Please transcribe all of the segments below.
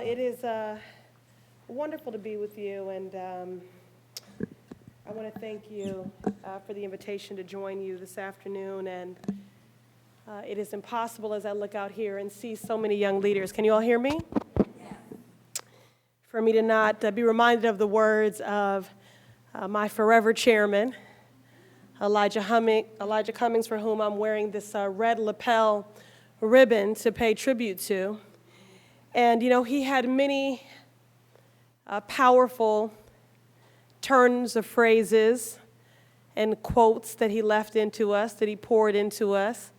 it is wonderful to be with you, and I want to thank you for the invitation to join you this afternoon. And it is impossible as I look out here and see so many young leaders. Can you all hear me? For me to not be reminded of the words of my forever chairman, Elijah Cummings, for whom I'm wearing this red lapel ribbon to pay tribute to. And, you know, he had many powerful turns of phrases and quotes that he left into us, that he poured into us.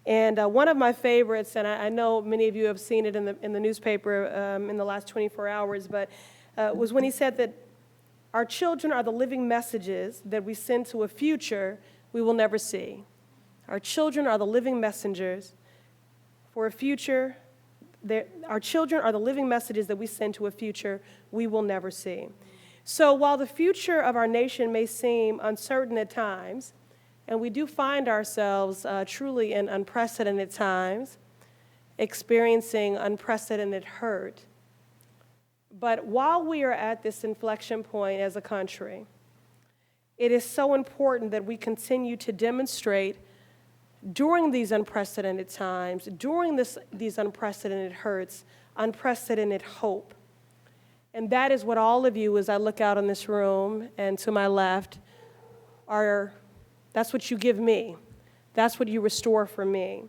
And one of my favorites, and I know many of you have seen it in the newspaper in the last 24 hours, but was when he said that our children are the living messages that we send to a future we will never see. Our children are the living messengers for a future. Our children are the living messages that we send to a future we will never see. So while the future of our nation may seem uncertain at times, and we do find ourselves truly in unprecedented times, experiencing unprecedented hurt, but while we are at this inflection point as a country, it is so important that we continue to demonstrate during these unprecedented times, during these unprecedented hurts, unprecedented hope. And that is what all of you, as I look out in this room and to my left, that's what you give me. That's what you restore for me,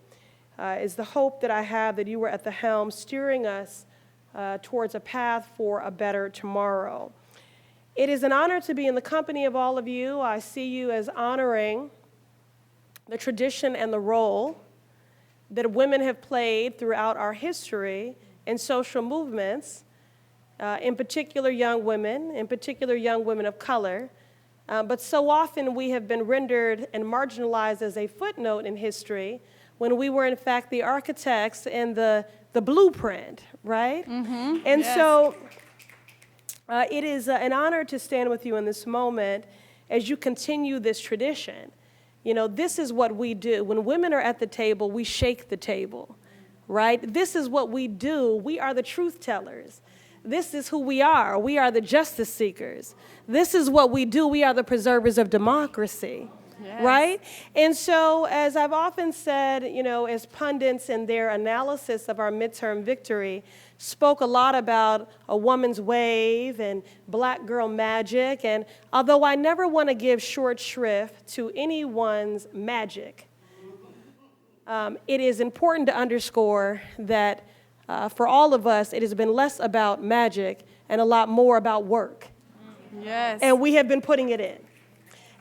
is the hope that I have that you were at the helm steering us towards a path for a better tomorrow. It is an honor to be in the company of all of you. I see you as honoring the tradition and the role that women have played throughout our history in social movements, in particular young women of color. But so often we have been rendered and marginalized as a footnote in history when we were in fact the architects and the blueprint, right? Mm-hmm. And yes. So it is an honor to stand with you in this moment as you continue this tradition. You know, this is what we do. When women are at the table, we shake the table, right? This is what we do. We are the truth tellers. This is who we are. We are the justice seekers. This is what we do. We are the preservers of democracy, yes. Right? And so, as I've often said, you know, as pundits in their analysis of our midterm victory spoke a lot about a woman's wave and black girl magic, and although I never want to give short shrift to anyone's magic, it is important to underscore that for all of us, it has been less about magic and a lot more about work. Yes. And we have been putting it in.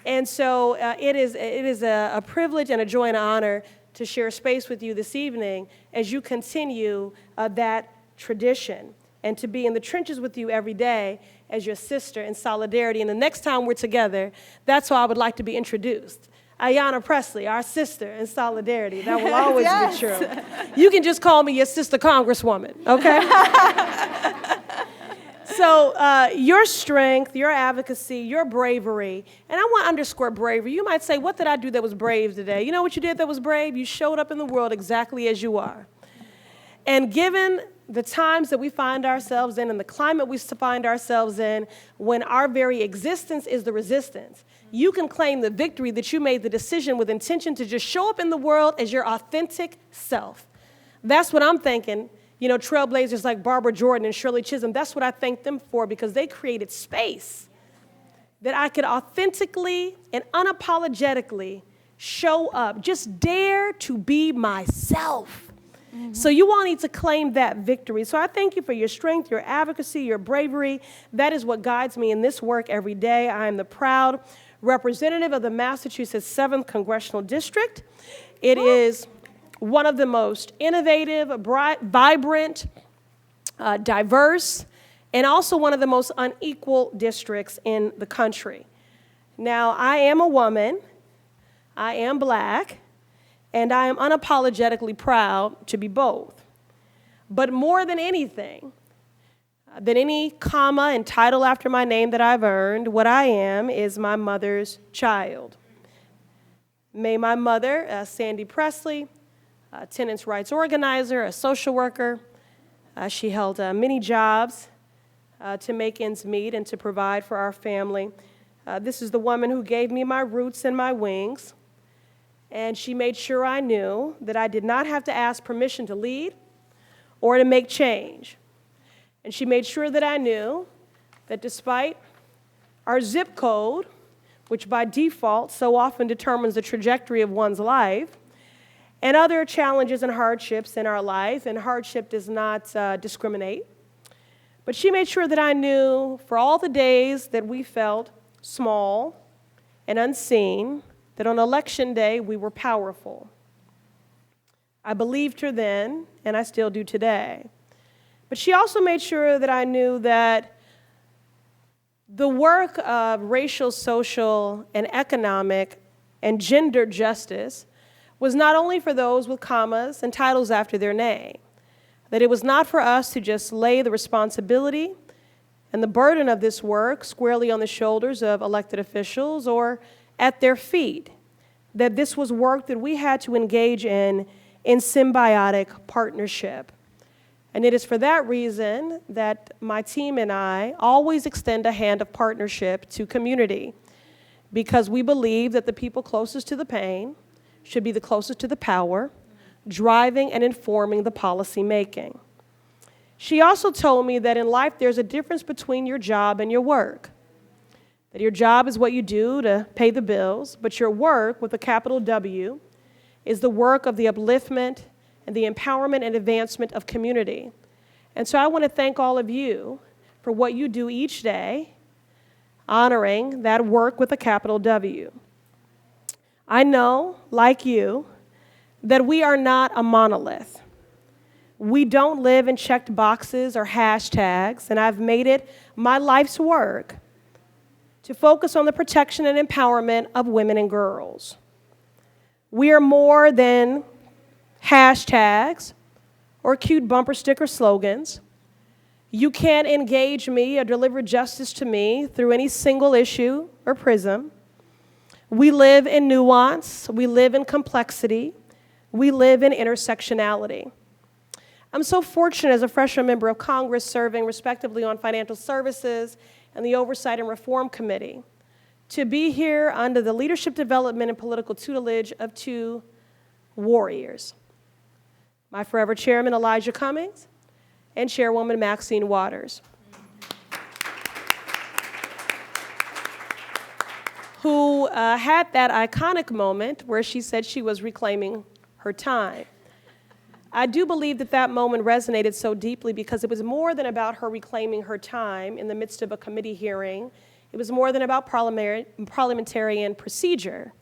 And so it is a privilege and a joy and honor to share space with you this evening as you continue that tradition and to be in the trenches with you every day as your sister in solidarity. And the next time we're together, that's how I would like to be introduced. Ayanna Pressley, our sister in solidarity. That will always yes. be true. You can just call me your sister congresswoman, okay? So your strength, your advocacy, your bravery, and I want to underscore bravery. You might say, what did I do that was brave today? You know what you did that was brave? You showed up in the world exactly as you are. And given the times that we find ourselves in and the climate we find ourselves in, when our very existence is the resistance, you can claim the victory that you made the decision with intention to just show up in the world as your authentic self. That's what I'm thinking. You know, trailblazers like Barbara Jordan and Shirley Chisholm, that's what I thank them for, because they created space that I could authentically and unapologetically show up, just dare to be myself. Mm-hmm. So you all need to claim that victory. So I thank you for your strength, your advocacy, your bravery. That is what guides me in this work every day. I am the proud representative of the Massachusetts 7th Congressional District. It is one of the most innovative, vibrant, diverse, and also one of the most unequal districts in the country. Now, I am a woman, I am black, and I am unapologetically proud to be both. But more than anything, than any comma and title after my name that I've earned, what I am is my mother's child. May my mother, Sandy Pressley, a tenants' rights organizer, a social worker, She held many jobs to make ends meet and to provide for our family. This is the woman who gave me my roots and my wings, and she made sure I knew that I did not have to ask permission to lead or to make change. And she made sure that I knew that despite our zip code, which by default so often determines the trajectory of one's life, and other challenges and hardships in our life, and hardship does not discriminate, but she made sure that I knew for all the days that we felt small and unseen, that on election day we were powerful. I believed her then, and I still do today. But she also made sure that I knew that the work of racial, social, and economic and gender justice was not only for those with commas and titles after their name, that it was not for us to just lay the responsibility and the burden of this work squarely on the shoulders of elected officials or at their feet, that this was work that we had to engage in symbiotic partnership. And it is for that reason that my team and I always extend a hand of partnership to community, because we believe that the people closest to the pain should be the closest to the power, driving and informing the policy making. She also told me that in life there's a difference between your job and your work. That your job is what you do to pay the bills, but your work, with a capital W, is the work of the upliftment and the empowerment and advancement of community. And so I want to thank all of you for what you do each day, honoring that work with a capital W. I know, like you, that we are not a monolith. We don't live in checked boxes or hashtags, and I've made it my life's work to focus on the protection and empowerment of women and girls. We are more than hashtags or cute bumper sticker slogans. You can't engage me or deliver justice to me through any single issue or prism. We live in nuance, we live in complexity, we live in intersectionality. I'm so fortunate as a freshman member of Congress serving respectively on Financial Services and the Oversight and Reform Committee to be here under the leadership development and political tutelage of two warriors. My forever chairman, Elijah Cummings, and chairwoman Maxine Waters, who had that iconic moment where she said she was reclaiming her time. I do believe that that moment resonated so deeply because it was more than about her reclaiming her time in the midst of a committee hearing. It was more than about parliamentarian procedure.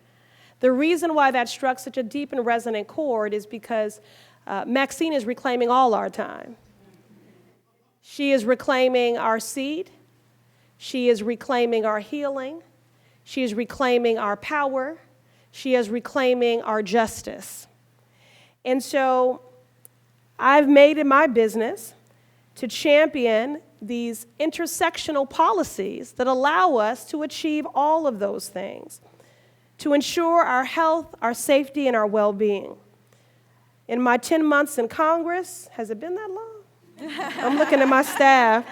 The reason why that struck such a deep and resonant chord is because Maxine is reclaiming all our time. She is reclaiming our seat. She is reclaiming our healing. She is reclaiming our power. She is reclaiming our justice. And so I've made it my business to champion these intersectional policies that allow us to achieve all of those things, to ensure our health, our safety, and our well-being. In my 10 months in Congress, has it been that long? I'm looking at my staff.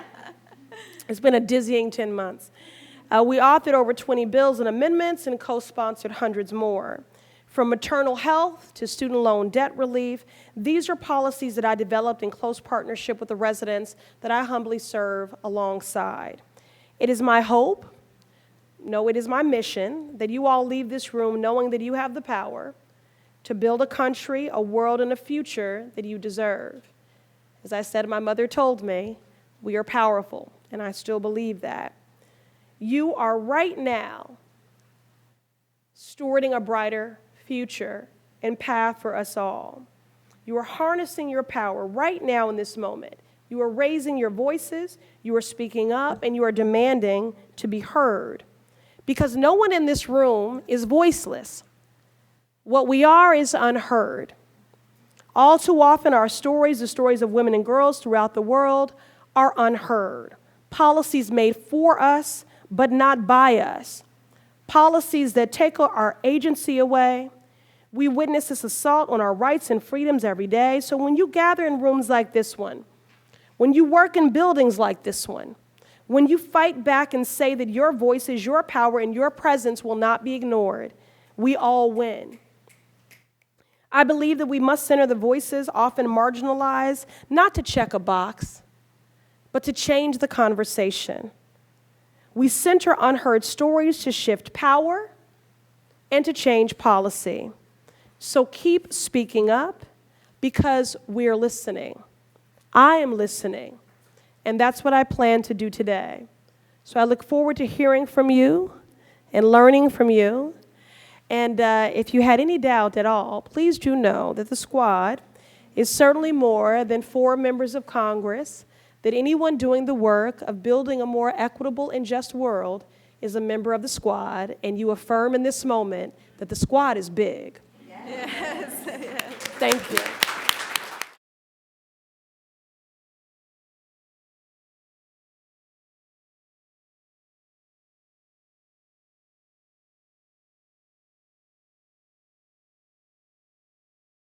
It's been a dizzying 10 months. We authored over 20 bills and amendments and co-sponsored hundreds more. From maternal health to student loan debt relief, these are policies that I developed in close partnership with the residents that I humbly serve alongside. It is my hope, no, it is my mission, that you all leave this room knowing that you have the power to build a country, a world, and a future that you deserve. As I said, my mother told me, we are powerful, and I still believe that. You are right now stewarding a brighter future and path for us all. You are harnessing your power right now in this moment. You are raising your voices, you are speaking up, and you are demanding to be heard. Because no one in this room is voiceless. What we are is unheard. All too often, our stories, the stories of women and girls throughout the world, are unheard. Policies made for us, but not by us. Policies that take our agency away. We witness this assault on our rights and freedoms every day. So when you gather in rooms like this one, when you work in buildings like this one, when you fight back and say that your voices, your power, and your presence will not be ignored, we all win. I believe that we must center the voices often marginalized, not to check a box, but to change the conversation. We center unheard stories to shift power and to change policy. So keep speaking up because we're listening. I am listening, and that's what I plan to do today. So I look forward to hearing from you and learning from you. And if you had any doubt at all, please do know that the squad is certainly more than 4 members of Congress, that anyone doing the work of building a more equitable and just world is a member of the squad, and you affirm in this moment that the squad is big. Yes. Thank you.